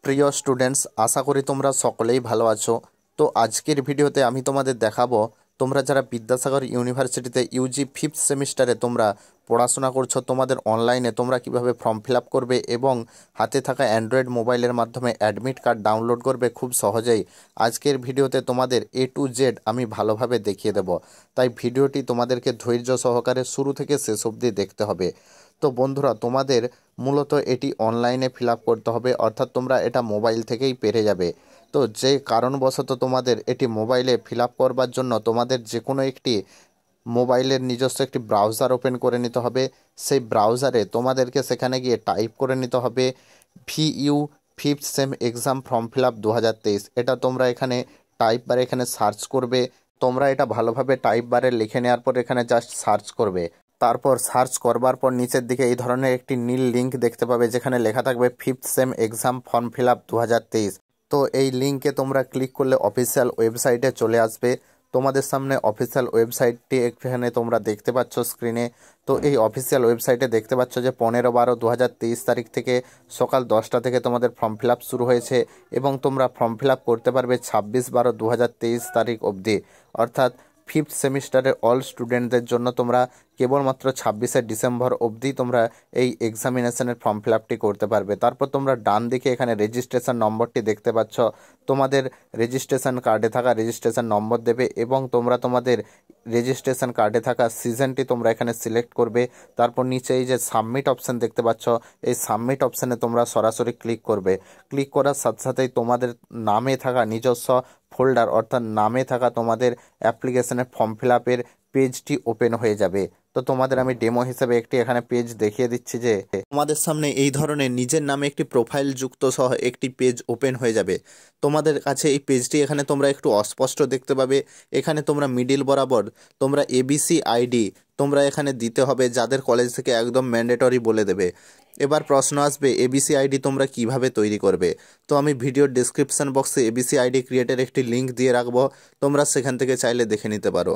প্রিয় স্টুডেন্টস, আশা করি তোমরা সকলেই ভালো আছো। তো আজকের ভিডিওতে আমি তোমাদের দেখাবো তোমরা যারা বিদ্যাসাগর ইউনিভার্সিটিতে ইউজি ফিফথ সেমিস্টারে তোমরা পড়াশোনা করছো, তোমাদের অনলাইনে তোমরা কিভাবে ফর্ম ফিল আপ করবে এবং হাতে থাকা অ্যান্ড্রয়েড মোবাইলের মাধ্যমে অ্যাডমিট কার্ড ডাউনলোড করবে খুব সহজেই। আজকের ভিডিওতে তোমাদের A to Z আমি ভালোভাবে দেখিয়ে দেব, তাই ভিডিওটি তোমাদেরকে ধৈর্য সহকারে শুরু থেকে শেষ অবধি দেখতে হবে। তো বন্ধুরা, তোমাদের মূলত এটি অনলাইনে ফিল আপ করতে হবে, অর্থাৎ তোমরা এটা মোবাইল থেকেই পেরে যাবে। তো যে কারণবশত তোমাদের এটি মোবাইলে ফিল আপ করবার জন্য তোমাদের যে কোনো একটি মোবাইলের নিজস্ব একটি ব্রাউজার ওপেন করে নিতে হবে। সেই ব্রাউজারে তোমাদেরকে সেখানে গিয়ে টাইপ করে নিতে হবে VU fifth same exam form fill up 2023। এটা তোমরা এখানে টাইপ বারে এখানে সার্চ করবে। তোমরা এটা ভালোভাবে টাইপ বারে লিখে নেওয়ার পর এখানে জাস্ট সার্চ করবে। তারপর সার্চ করবার পর নিচের দিকে এই ধরনের একটি নীল লিঙ্ক দেখতে পাবে, যেখানে লেখা থাকবে fifth same exam form fill up 2023। তো এই লিঙ্কে তোমরা ক্লিক করলে অফিসিয়াল ওয়েবসাইটে চলে আসবে। তোমাদের সামনে অফিসিয়াল ওয়েবসাইটটি এখানে তোমরা দেখতে পাচ্ছ স্ক্রিনে। তো এই অফিসিয়াল ওয়েবসাইটে দেখতে পাচ্ছ যে 15/12/2023 তারিখ থেকে সকাল 10টা থেকে তোমাদের ফর্ম ফিল আপ শুরু হয়েছে এবং তোমরা ফর্ম ফিল আপ করতে পারবে 26/12/2023 তারিখ অবধি। অর্থাৎ ফিফথ সেমিস্টারের অল স্টুডেন্টদের জন্য তোমরা কেবলমাত্র 26শে ডিসেম্বর অবধি তোমরা এই এক্সামিনেশনের ফর্ম ফিল আপটি করতে পারবে। তারপর তোমরা ডান দিকে এখানে রেজিস্ট্রেশন নম্বরটি দেখতে পাচ্ছ। তোমাদের রেজিস্ট্রেশন কার্ডে থাকা রেজিস্ট্রেশন নম্বর দেবে এবং তোমরা তোমাদের রেজিস্ট্রেশন কার্ডে থাকা সিজনটি তোমরা এখানে সিলেক্ট করবে। তারপর নিচে এই যে সাবমিট অপশান দেখতে পাচ্ছ, এই সাবমিট অপশানে তোমরা সরাসরি ক্লিক করবে। ক্লিক করার সাথে সাথেই তোমাদের নামে থাকা নিজস্ব ফোল্ডার, অর্থাৎ নামে থাকা তোমাদের অ্যাপ্লিকেশনের ফর্ম ফিল আপের পেজটি ওপেন হয়ে যাবে। তো তোমাদের আমি ডেমো হিসেবে একটি এখানে পেজ দেখিয়ে দিচ্ছি যে তোমাদের সামনে এই ধরনের নিজের নামে একটি প্রোফাইল যুক্ত সহ একটি পেজ ওপেন হয়ে যাবে। তোমাদের কাছে এই পেজটি এখানে তোমরা একটু অস্পষ্ট দেখতে পাবে। এখানে তোমরা মিডিল বরাবর তোমরা ABC আইডি তোমরা এখানে দিতে হবে, যাদের কলেজ থেকে একদম ম্যান্ডেটরি বলে দেবে। এবার প্রশ্ন আসবে ABC আইডি তোমরা কিভাবে তৈরি করবে। তো আমি ভিডিওর ডেসক্রিপশন বক্সে ABC আইডি ক্রিয়েটের একটি লিঙ্ক দিয়ে রাখবো, তোমরা সেখান থেকে চাইলে দেখে নিতে পারো।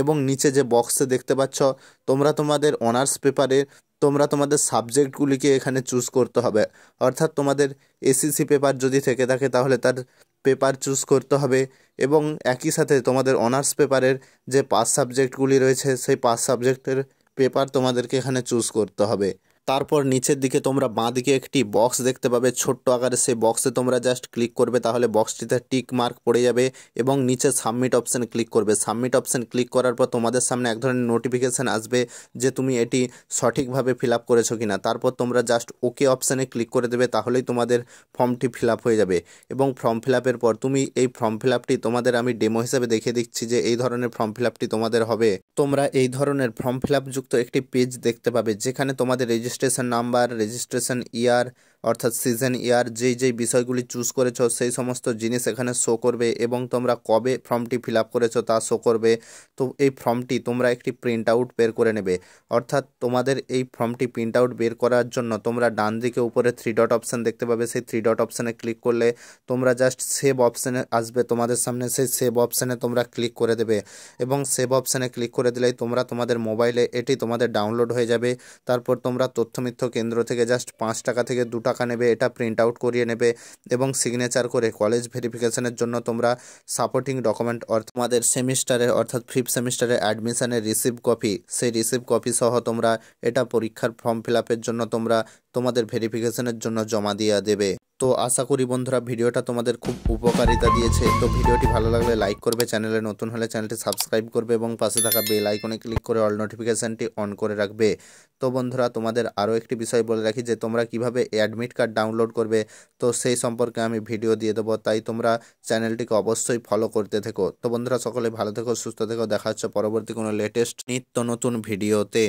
এবং নিচে যে বক্সে দেখতে পাচ্ছ, তোমরা তোমাদের অনার্স পেপারে তোমরা তোমাদের সাবজেক্টগুলিকে এখানে চুজ করতে হবে। অর্থাৎ তোমাদের SEC পেপার যদি থেকে থাকে তাহলে তার পেপার চুজ করতে হবে এবং একই সাথে তোমাদের অনার্স পেপারের যে 5 সাবজেক্টগুলি রয়েছে সেই 5 সাবজেক্টের পেপার তোমাদেরকে এখানে চুজ করতে হবে। তারপর নিচের দিকে তোমরা বাঁ দিকে একটি বক্স দেখতে পাবে ছোট্ট আকারে, সেই বক্সে তোমরা জাস্ট ক্লিক করবে, তাহলে বক্সটিতে টিক মার্ক পড়ে যাবে এবং নিচে সাবমিট অপশান ক্লিক করবে। সাবমিট অপশান ক্লিক করার পর তোমাদের সামনে এক ধরনের নোটিফিকেশান আসবে যে তুমি এটি সঠিকভাবে ফিল আপ করেছো কিনা। তারপর তোমরা জাস্ট ওকে অপশানে ক্লিক করে দেবে, তাহলেই তোমাদের ফর্মটি ফিল আপ হয়ে যাবে। এবং ফর্ম ফিল আপের পর তুমি এই ফর্ম ফিল আপটি তোমাদের আমি ডেমো হিসেবে দেখিয়ে দিচ্ছি যে এই ধরনের ফর্ম ফিল আপটি তোমাদের হবে। তোমরা এই ধরনের ফর্ম ফিল আপ যুক্ত একটি পেজ দেখতে পাবে, যেখানে তোমাদের রেজিস্ট্রেশন নাম্বার, রেজিস্ট্রেশন ইয়ার অর্থাৎ সিজন ইয়ার, যেই বিষয়গুলি চুজ করেছো সেই সমস্ত জিনিস এখানে শো করবে এবং তোমরা কবে ফর্মটি ফিল আপ করেছো তা শো করবে। তো এই ফর্মটি তোমরা একটি প্রিন্ট আউট বের করে নেবে। অর্থাৎ তোমাদের এই ফর্মটি প্রিন্ট আউট বের করার জন্য তোমরা ডান দিকে উপরে 3 ডট অপশান দেখতে পাবে, সেই 3 ডট অপশানে ক্লিক করলে তোমরা জাস্ট সেভ অপশানে আসবে তোমাদের সামনে, সেই সেভ অপশানে তোমরা ক্লিক করে দেবে এবং সেভ অপশানে ক্লিক করে দিলেই তোমরা তোমাদের মোবাইলে এটি তোমাদের ডাউনলোড হয়ে যাবে। তারপর তোমরা তথ্যমিত্র কেন্দ্র থেকে জাস্ট 5 টাকা থেকে 2 টাকা নেবে, এটা প্রিন্ট আউট করিয়ে নেবে এবং সিগনেচার করে কলেজ ভেরিফিকেশনের জন্য তোমরা সাপোর্টিং ডকুমেন্ট তোমাদের সেমিস্টারের অর্থাৎ ফিফথ সেমিস্টারের অ্যাডমিশনের রিসিভ কপি, সেই রিসিভ কপি সহ তোমরা এটা পরীক্ষার ফর্ম ফিল আপের জন্য তোমরা তোমাদের ভেরিফিকেশনের জন্য জমা দিয়ে দেবে। তো আশা করি বন্ধুরা ভিডিওটা তোমাদের খুব উপকারিতা দিয়েছে। তো ভিডিওটি ভালো লাগলে লাইক করবে, চ্যানেলে নতুন হলে চ্যানেলটি সাবস্ক্রাইব করবে এবং পাশে থাকা বেল আইকনে ক্লিক করে অল নোটিফিকেশানটি অন করে রাখবে। তো বন্ধুরা, তোমাদের আরও একটি বিষয় বলে রাখি যে তোমরা কিভাবে অ্যাডমিট কার্ড ডাউনলোড করবে, তো সেই সম্পর্কে আমি ভিডিও দিয়ে দেবো, তাই তোমরা চ্যানেলটিকে অবশ্যই ফলো করতে থেকো। তো বন্ধুরা, সকলে ভালো থেকো, সুস্থ থেকো, দেখা হচ্ছে পরবর্তী কোনো লেটেস্ট নিত্য নতুন ভিডিওতে।